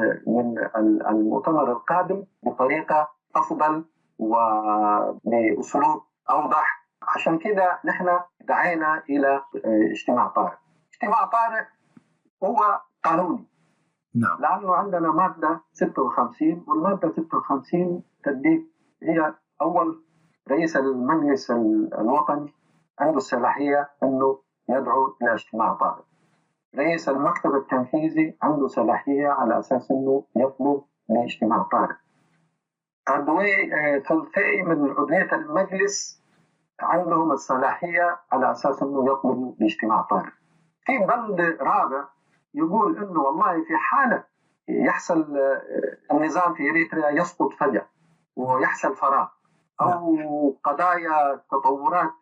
المؤتمر القادم بطريقة أفضل وبأسلوب أوضح. عشان كده نحن دعينا إلى اجتماع طارئ. اجتماع طارئ هو قانوني. نعم. لأنه عندنا مادة 56، والمادة 56 تديك هي أول رئيس المجلس الوطني عنده الصلاحية أنه يدعو إلى اجتماع طارئ. رئيس المكتب التنفيذي عنده صلاحية على أساس أنه يطلب اجتماع طارئ. ثلثي من عضوية المجلس عندهم الصلاحية على أساس أنه يطلبوا اجتماع طارئ. في بند رابع يقول أنه والله في حالة يحصل النظام في إريتريا يسقط فجأة ويحصل فراغ، أو قضايا تطورات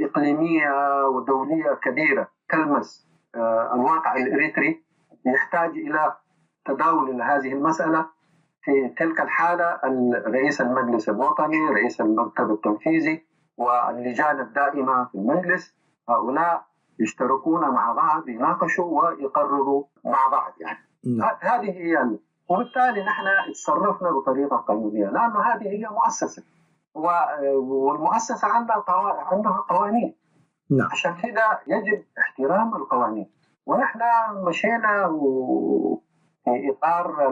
إقليمية ودولية كبيرة تلمس الواقع الإريتري يحتاج إلى تداول هذه المسألة. في تلك الحالة رئيس المجلس الوطني، رئيس المكتب التنفيذي، واللجان الدائمة في المجلس، هؤلاء يشتركون مع بعض، يناقشوا ويقرروا مع بعض يعني. هذه هي وبالتالي نحن تصرفنا بطريقة قانونية، لأنه هذه هي مؤسسة، والمؤسسة عندها قوانين. عشان كده يجب احترام القوانين، ونحن مشينا في إطار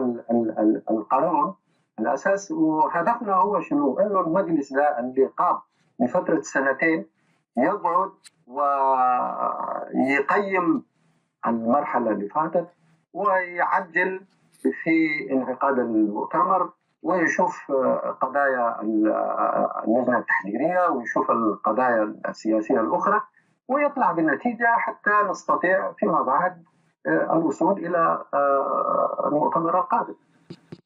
القانون الأساس. وهدفنا هو شنو؟ إنه المجلس ده اللي قام لفترة 2 يقعد ويقيم المرحلة اللي فاتت ويعجل في انعقاد المؤتمر، ويشوف قضايا اللجنة التحضيرية ويشوف القضايا السياسية الأخرى، ويطلع بالنتيجة حتى نستطيع فيما بعد الوصول إلى المؤتمر القادم.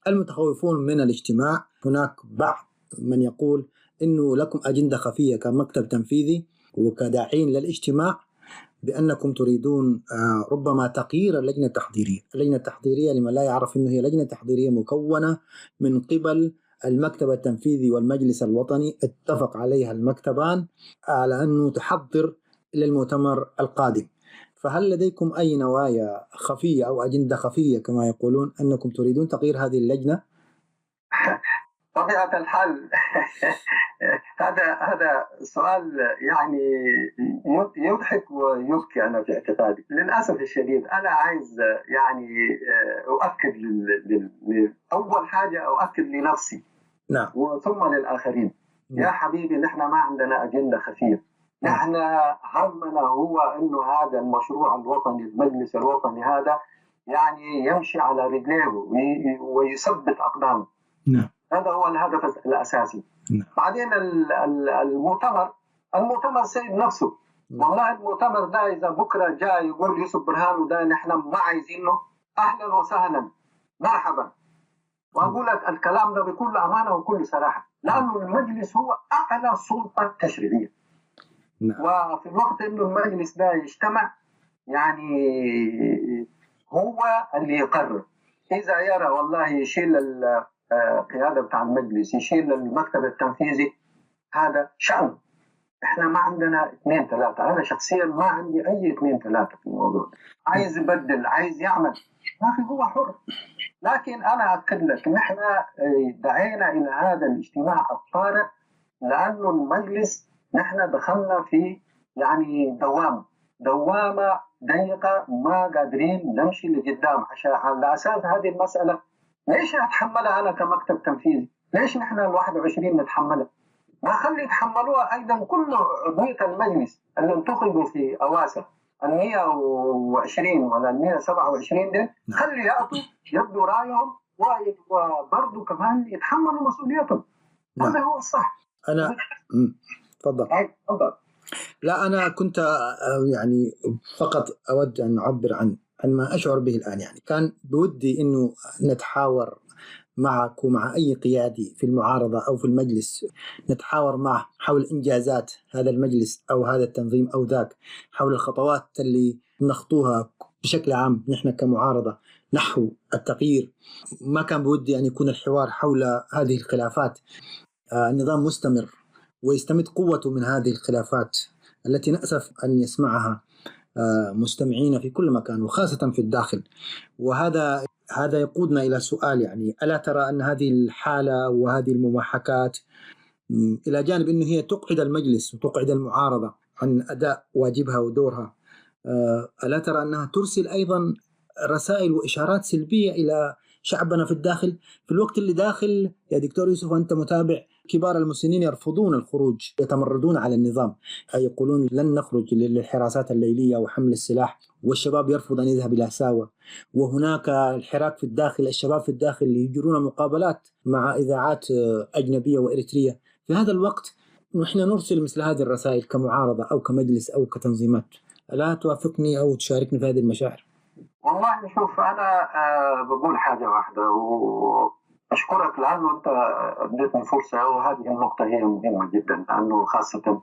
المتخوفون من الاجتماع، هناك بعض من يقول إنه لكم أجندة خفية كمكتب تنفيذي وكداعين للاجتماع، بأنكم تريدون ربما تغيير اللجنة التحضيرية. اللجنة التحضيرية لمن لا يعرف أنه هي لجنة تحضيرية مكونة من قبل المكتب التنفيذي والمجلس الوطني، اتفق عليها المكتبان على أنه تحضر للمؤتمر القادم. فهل لديكم أي نوايا خفية أو أجندة خفية كما يقولون أنكم تريدون تغيير هذه اللجنة؟ طبيعة الحال هذا سؤال يعني يضحك ويبكي. أنا في اعتقادي للأسف الشديد أنا عايز يعني أؤكد أول حاجة أؤكد لنفسي، نعم، وثم للآخرين. يا حبيبي نحن ما عندنا أجندة خفية، نحن همنا هو إنه هذا المشروع الوطني، المجلس الوطني هذا يعني يمشي على رجليه ويثبت أقدامه. نعم، هذا هو الهدف الأساسي. بعدين المؤتمر سيد نفسه. والله المؤتمر ده إذا بكرة جاء يقول يوسف برهان وده نحن ما عايزينه، أهلا وسهلا، مرحبا. وأقول لك الكلام ده بكل أمانة وكل صراحة، لأنه المجلس هو أعلى سلطة تشريعية. وفي الوقت إنه المجلس ده يجتمع يعني هو اللي يقرر. إذا يرى والله يشيل القيادة بتاع المجلس، يشيل المكتب التنفيذي، هذا شأن. إحنا ما عندنا 2 3. أنا شخصيا ما عندي أي 2 3 في الموضوع. عايز يبدل، عايز يعمل، ما في، هو حر. لكن أنا أكد لك نحن دعينا إلى هذا الاجتماع الطارئ لأنه المجلس نحن دخلنا في يعني دوامة ضيقة، ما قادرين نمشي لقدام. عشان على أساس هذه المسألة ليش أتحملها أنا كمكتب تنفيذي؟ ليش نحن 21 نتحملها؟ ما خلي يتحملوها أيضا كل عضوية المجلس اللي انتخبوا في أواسط 120 ولا 127 دين، خلي يأتوا يبدوا رأيهم وبرضو كمان يتحملوا مسؤوليتهم. هذا هو الصح. أنا تفضل. لا، أنا كنت يعني فقط أود أن أعبر عن ما أشعر به الآن. يعني كان بودي إنه نتحاور معك ومع أي قيادي في المعارضة أو في المجلس، نتحاور معه حول إنجازات هذا المجلس أو هذا التنظيم أو ذاك، حول الخطوات اللي نخطوها بشكل عام نحن كمعارضة نحو التغيير. ما كان بودي أن يكون الحوار حول هذه الخلافات. النظام مستمر ويستمد قوته من هذه الخلافات التي نأسف أن يسمعها مستمعين في كل مكان وخاصة في الداخل. وهذا يقودنا إلى سؤال، يعني ألا ترى أن هذه الحالة وهذه المماحكات إلى جانب أنه هي تقعد المجلس وتقعد المعارضة عن أداء واجبها ودورها، ألا ترى أنها ترسل أيضا رسائل وإشارات سلبية إلى شعبنا في الداخل، في الوقت اللي داخل يا دكتور يوسف وأنت متابع كبار المسنين يرفضون الخروج، يتمردون على النظام، يقولون لن نخرج للحراسات الليلية وحمل السلاح، والشباب يرفض أن يذهب إلى ساوة. وهناك الحراك في الداخل، الشباب في الداخل يجرون مقابلات مع إذاعات أجنبية وإريترية. في هذا الوقت نحن نرسل مثل هذه الرسائل كمعارضة أو كمجلس أو كتنظيمات. ألا توافقني أو تشاركني في هذه المشاعر؟ والله شوف أنا بقول حاجة واحدة وأشكرك لأنه أنت اديتني فرصة، وهذه النقطة هي مهمة جدا، لأنه خاصة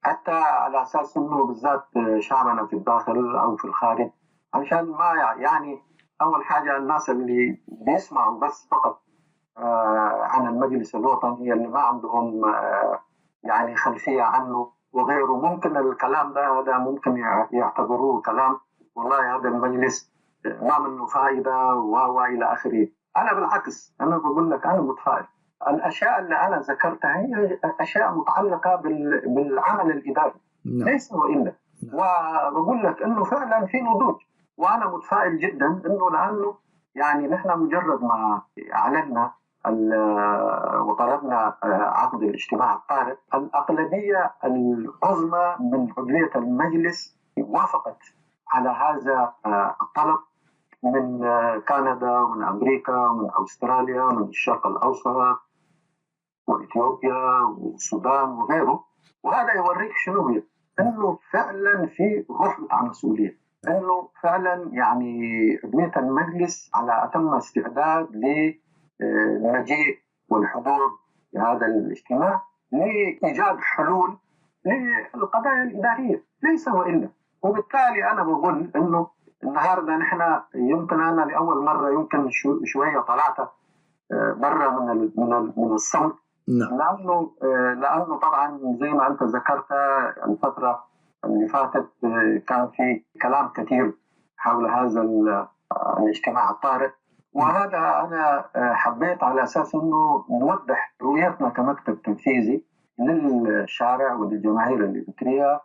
حتى على أساس أنه بالذات شعبنا في الداخل أو في الخارج، عشان ما يعني أول حاجة الناس اللي بيسمعوا بس فقط عن المجلس الوطني، اللي ما عندهم يعني خلفية عنه وغيره، ممكن الكلام ده ممكن يعتبروه كلام والله هذا المجلس ما منه فائدة وإلى آخره. أنا بالعكس، أنا بقول لك أنا متفائل. الأشياء اللي أنا ذكرتها هي أشياء متعلقة بالعمل الإداري ليس وإلا، وبقول لك إنه فعلا في نضوج، وأنا متفائل جدا إنه لأنه يعني نحن مجرد ما أعلنا وطلبنا عقد الاجتماع الطارئ، الأغلبية العظمى من عضوية المجلس وافقت على هذا الطلب، من كندا ومن أمريكا ومن أستراليا ومن الشرق الأوسط وإثيوبيا والسودان وغيره. وهذا يوريك شنو هي، إنه فعلا في روح بتاع مسؤولية، إنه فعلا يعني عضوية المجلس على أتم استعداد للمجيء والحضور لهذا الاجتماع لإيجاد حلول للقضايا الإدارية ليس وإلا. وبالتالي أنا بقول إنه النهارده نحن يمكن أنا لأول مرة يمكن شوية طلعت برا من الصمت، لأنه طبعا زي ما أنت ذكرت الفترة اللي فاتت كان في كلام كثير حول هذا الاجتماع الطارئ، وهذا أنا حبيت على أساس أنه نوضح رؤيتنا كمكتب تنفيذي للشارع وللجماهير الإريترية،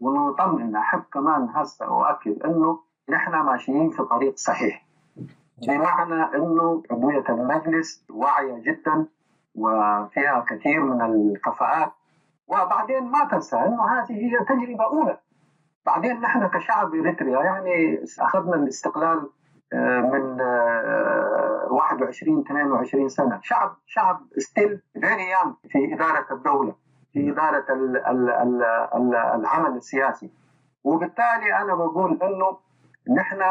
ونطمئن أحب كمان هسه وأكد أنه نحن ماشيين في طريق صحيح، بمعنى أنه عضوية المجلس واعية جدا وفيها كثير من الكفاءات. وبعدين ما تنسى أنه هذه هي تجربة أولى، بعدين نحن كشعب إريتريا يعني أخذنا الاستقلال من 21-22 سنة، شعب ستيل فيري يانج في إدارة الدولة، في إدارة العمل السياسي. وبالتالي أنا بقول أنه نحن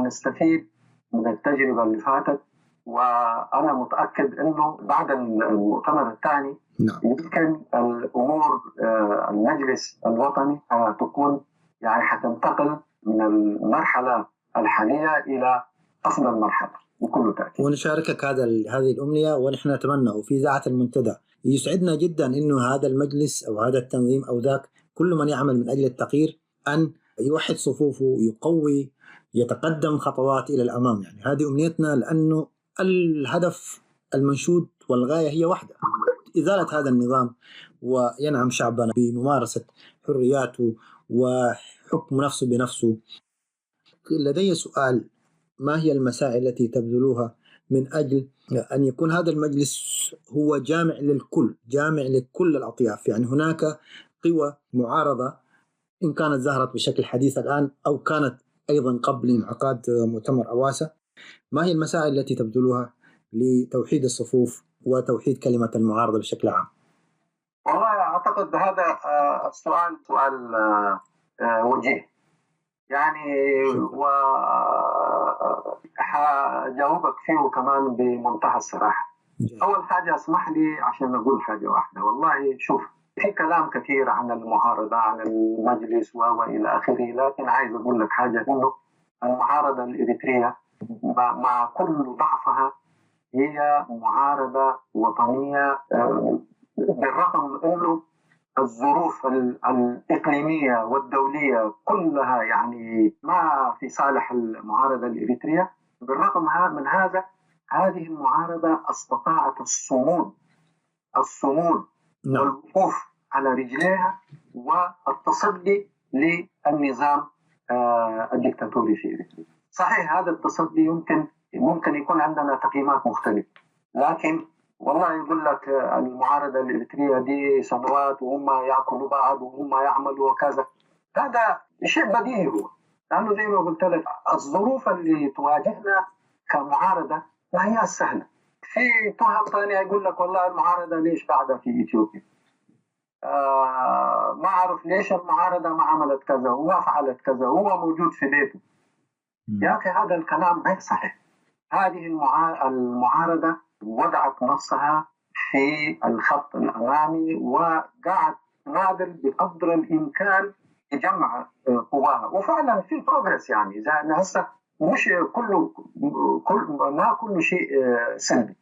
نستفيد من التجربة اللي فاتت، وأنا متأكد أنه بعد المؤتمر الثاني يمكن الأمور المجلس الوطني تكون يعني حتنتقل من المرحلة الحالية إلى أفضل مرحلة بكل تأكيد. ونشاركك هذه الأمنية، ونحن نتمنى وفي إذاعة المنتدى يسعدنا جدا إنه هذا المجلس أو هذا التنظيم أو ذاك كل من يعمل من أجل التغيير أن يوحد صفوفه، يقوي، يتقدم خطوات إلى الأمام. يعني هذه أمنيتنا، لأنه الهدف المنشود والغاية هي واحدة، إزالة هذا النظام وينعم شعبنا بممارسة حرياته وحكم نفسه بنفسه. لدي سؤال: ما هي المساعي التي تبذلوها من أجل أن يكون هذا المجلس هو جامع للكل، جامع لكل الأطياف؟ يعني هناك قوى معارضة إن كانت ظهرت بشكل حديث الآن أو كانت أيضا قبل انعقاد مؤتمر أواسا. ما هي المساعي التي تبذلوها لتوحيد الصفوف وتوحيد كلمة المعارضة بشكل عام؟ والله أعتقد هذا السؤال سؤال وجيه يعني، وحجاوبك فيه كمان بمنتهى الصراحة. أول حاجة اسمح لي عشان أقول حاجة واحدة. والله شوف، في كلام كثير عن المعارضة عن المجلس وإلى آخره، لكن عايز أقول لك حاجة، إنه المعارضة الإريترية مع كل ضعفها هي معارضة وطنية، بالرغم إنه الظروف الإقليمية والدولية كلها يعني ما في صالح المعارضة الإريترية. بالرغم من هذا، هذه المعارضة استطاعت الصمود والوقوف على رجليها والتصدي للنظام الدكتاتوري في إريتريا. صحيح هذا التصدي ممكن يكون عندنا تقييمات مختلفة، لكن والله يقول لك المعارضة الإريترية دي سنوات وهم يأكلوا بعض وهم يعملوا وكذا، هذا شيء بديهي هو، لأنه زي ما قلت لك الظروف اللي تواجهنا كمعارضة ما هي السهلة. في تهم ثانية يقول لك والله المعارضة ليش قاعدة في إثيوبيا؟ ما أعرف ليش المعارضة ما عملت كذا وما فعلت كذا، هو موجود في بيته. يا أخي هذا الكلام غير صحيح. هذه المعارضة وضعت نفسها في الخط الأمامي وقاعد تناضل بقدر الإمكان لجمع قواها، وفعلا في بروجرس. يعني زي هسه مش ما كل شيء سلبي،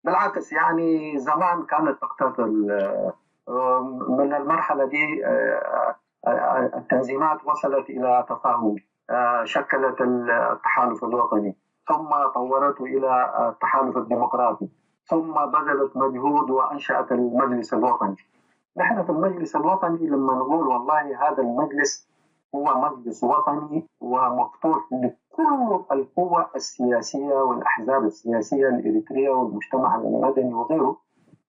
بالعكس. يعني زمان كانت تقتتل من المرحلة دي التنظيمات وصلت إلى تفاهم، شكلت التحالف الوطني، ثم طورته إلى التحالف الديمقراطي، ثم بذلت مجهود وأنشأت المجلس الوطني. نحن في المجلس الوطني لما نقول والله هذا المجلس هو مجلس وطني ومفتوح لكل القوى السياسية والأحزاب السياسية الإريترية والمجتمع المدني وغيره،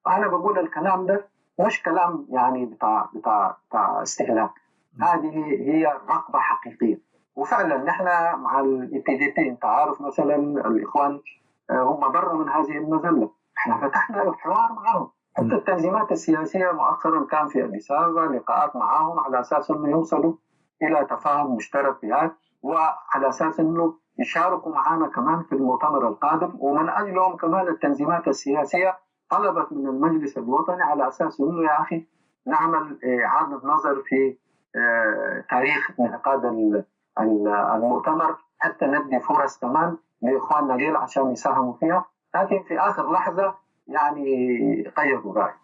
أنا بقول الكلام ده مش كلام يعني بتاع استهلاك. هذه هي رغبة حقيقية. وفعلا نحن مع الPDP، انت عارف مثلا الإخوان هم برا من هذه المذلة، احنا فتحنا حوار معهم. حتى التنظيمات السياسية مؤخرا كان في أديس أبابا لقاءات معهم على أساس أنه يوصلوا إلى تفاهم مشترك في هذا، وعلى أساس أنه يشاركوا معنا كمان في المؤتمر القادم. ومن أجلهم كمان التنظيمات السياسية طلبت من المجلس الوطني على أساس أنه يا أخي نعمل إعادة نظر في تاريخ انعقاد المؤتمر، حتى ندي فرص كمان لإخواننا ليل عشان يساهموا فيها. لكن في آخر لحظة يعني قيدوا رأي.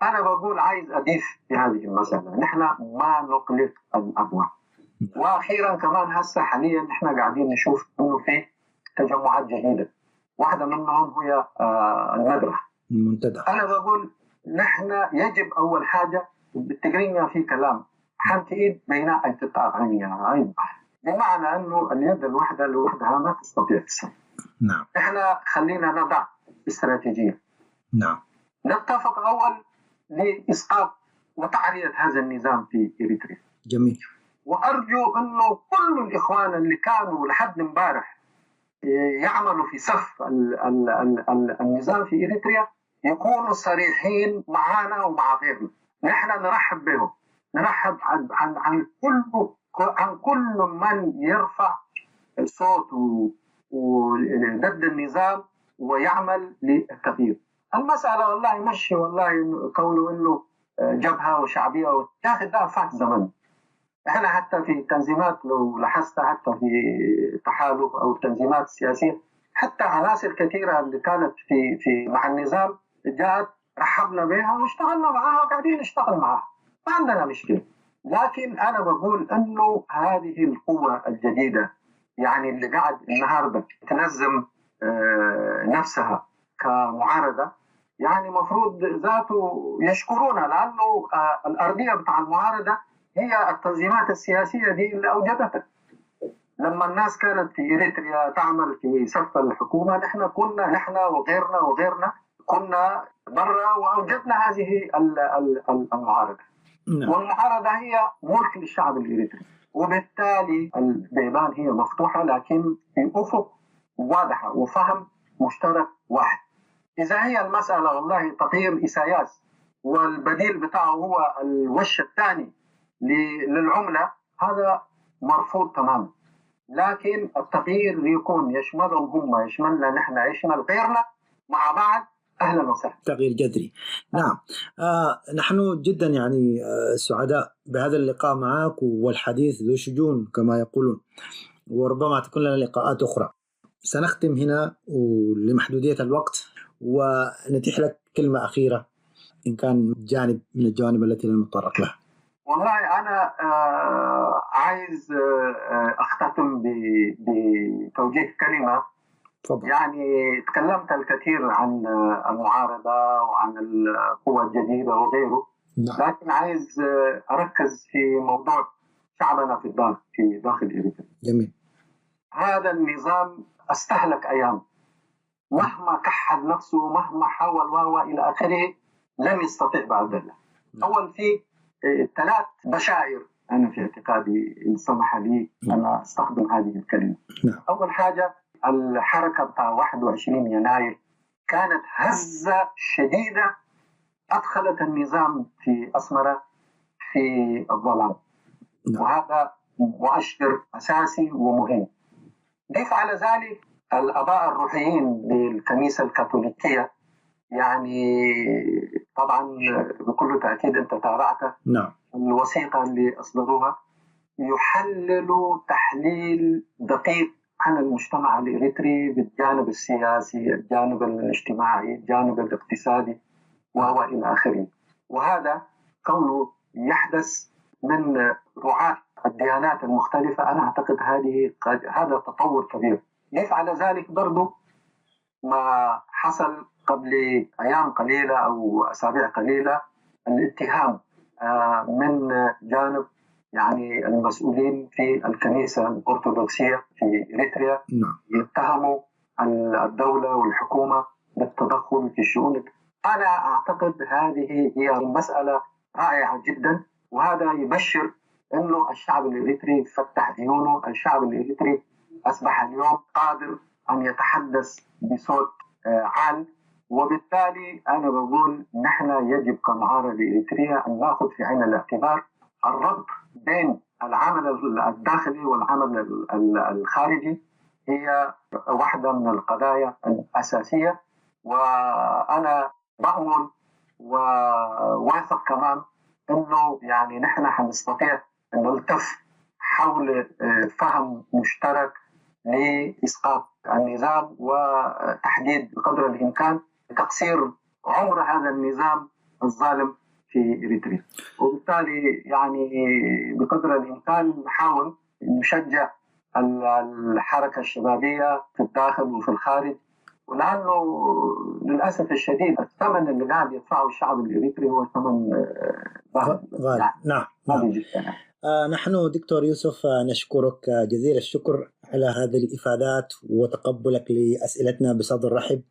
أنا بقول عايز أضيف في هذه المسألة، نحن ما نقلق الأبواب. وأخيرا كمان هسه حاليا نحن قاعدين نشوف إنه في تجمعات جديدة، واحدة منهم هي المنتدى. أنا بقول نحن يجب أول حاجة بالتقرينيا في كلام حنتيد بين التطاعنية، بمعنى أنه اليد الواحدة لوحدها ما تستطيع تسوي. نعم. نحن خلينا نضع استراتيجية. نعم. نتفق أول لإسقاط وتعرية هذا النظام في إريتريا. جميل. وأرجو أنه كل الإخوان اللي كانوا لحد امبارح يعملوا في صف النظام في إريتريا يكونوا صريحين معنا ومع غيرنا. نحن نرحب بهم، نرحب عن كل من يرفع الصوت ضد النظام ويعمل للتغيير. المسألة والله مش والله كونه إنه جبهة وشعبية يا أخي ده فات زمن. إحنا حتى في التنظيمات لو لاحظت حتى في تحالف أو التنظيمات السياسية حتى عناصر كثيرة اللي كانت في مع النظام جاءت رحبنا بها واشتغلنا معها وقاعدين نشتغل معها، ما عندنا مشكلة. لكن أنا بقول إنه هذه القوة الجديدة يعني اللي قاعد النهاردة تنظم نفسها كمعارضة، يعني مفروض ذاته يشكرونا، لأنه الأرضية بتاع المعارضة هي التنظيمات السياسية دي اللي أوجدتها. لما الناس كانت في إريتريا تعمل في صف الحكومة نحن وغيرنا كنا برا وأوجدنا هذه المعارضة. والمعارضة هي ملك للشعب الإريتري، وبالتالي البيبان هي مفتوحة لكن في أفق واضحة وفهم مشترك واحد. إذا هي المسألة والله تغيير إساياس والبديل بتاعه هو الوش الثاني للعملة، هذا مرفوض تماما. لكن التغيير يكون يشملهم هم، يشملنا نحن، يشمل غيرنا مع بعض، أهلا وسهلا. تغيير جذري. نعم. نحن جدا يعني سعداء بهذا اللقاء معك والحديث ذو شجون كما يقولون، وربما تكون لنا لقاءات أخرى. سنختم هنا لمحدودية الوقت، ونتيح لك كلمة أخيرة إن كان جانب من الجوانب التي لم نتطرق لها. والله أنا عايز أختتم بتوجيه كلمة. فضل. يعني تكلمت الكثير عن المعارضة وعن القوى الجديدة وغيره. نعم. لكن عايز أركز في موضوع شعبنا في داخل إريتريا. جميل. هذا النظام استهلك أيام، مهما كحل نفسه مهما حاول إلى آخره لم يستطيع بعد ذلك. أول في 3 بشائر أنا في اعتقادي إن سمح لي أنا أستخدم هذه الكلمة. أول حاجة الحركة بتاع 21 يناير كانت هزة شديدة أدخلت النظام في أسمرة في الظلام، وهذا مؤشر أساسي ومهم. ضيف على ذلك الآباء الروحيين للكنيسة الكاثوليكية، يعني طبعا بكل تأكيد أنت تابعت الوثيقة اللي أصدروها، يحللوا تحليل دقيق عن المجتمع الإريتري بالجانب السياسي، الجانب الاجتماعي، الجانب الاقتصادي وهو إلى آخره. وهذا كونه يحدث من رعاة الديانات المختلفة، أنا أعتقد هذا تطور كبير. يضيف على ذلك برضو ما حصل قبل أيام قليلة أو أسابيع قليلة، الاتهام من جانب يعني المسؤولين في الكنيسة الأرثوذكسية في إريتريا، يتهموا الدولة والحكومة بالتدخل في الشؤون. أنا أعتقد هذه هي مسألة رائعة جدا، وهذا يبشر أنه الشعب الإريتري فتح عيونه. الشعب الإريتري أصبح اليوم قادر أن يتحدث بصوت عال، وبالتالي أنا بقول نحن يجب كمعارضة إريترية أن نأخذ في عين الاعتبار الربط بين العمل الداخلي والعمل الخارجي، هي واحدة من القضايا الأساسية. وأنا بأمل وواثق كمان أنه يعني نحن حنستطيع أن نلتف حول فهم مشترك لإسقاط النظام وتحديد بقدر الإمكان تقصير عمر هذا النظام الظالم في إريتريا. وبالتالي يعني بقدر الإمكان نحاول نشجع الحركة الشبابية في الداخل وفي الخارج، ولأنه للأسف الشديد الثمن اللي قاعد يدفعه الشعب الإريتري هو ثمن غالي. نعم. نحن دكتور يوسف نشكرك جزيل الشكر على هذه الإفادات وتقبلك لأسئلتنا بصدر رحب.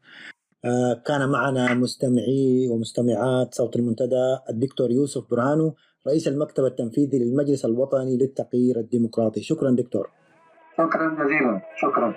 كان معنا مستمعي ومستمعات صوت المنتدى الدكتور يوسف برهانو، رئيس المكتب التنفيذي للمجلس الوطني للتغيير الديمقراطي. شكرا دكتور. شكرا جزيلا. شكرا.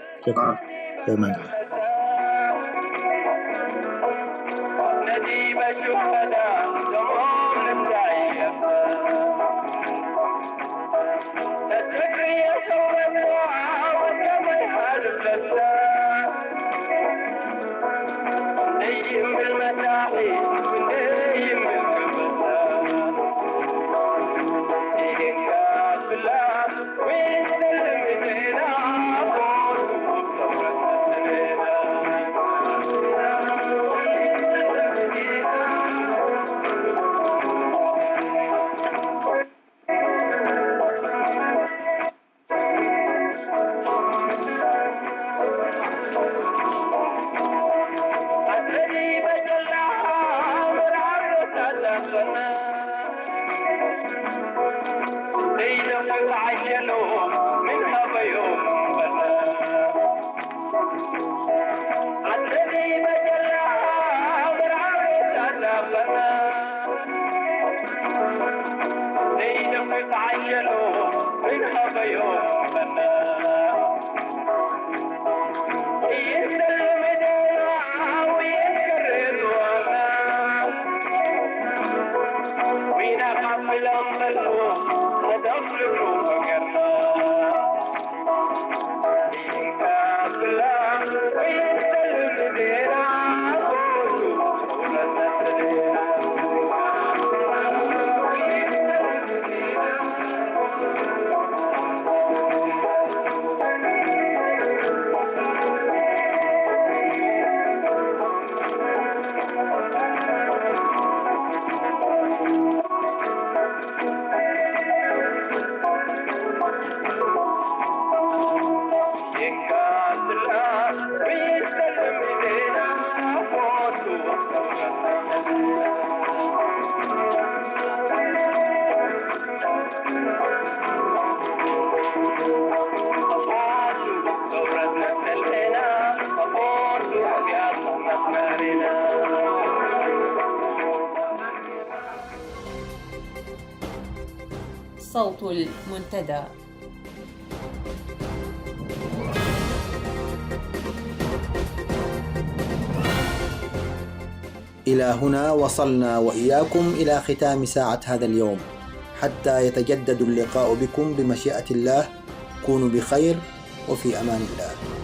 صوت المنتدى. إلى هنا وصلنا وإياكم إلى ختام ساعة هذا اليوم، حتى يتجدد اللقاء بكم بمشيئة الله. كونوا بخير وفي أمان الله.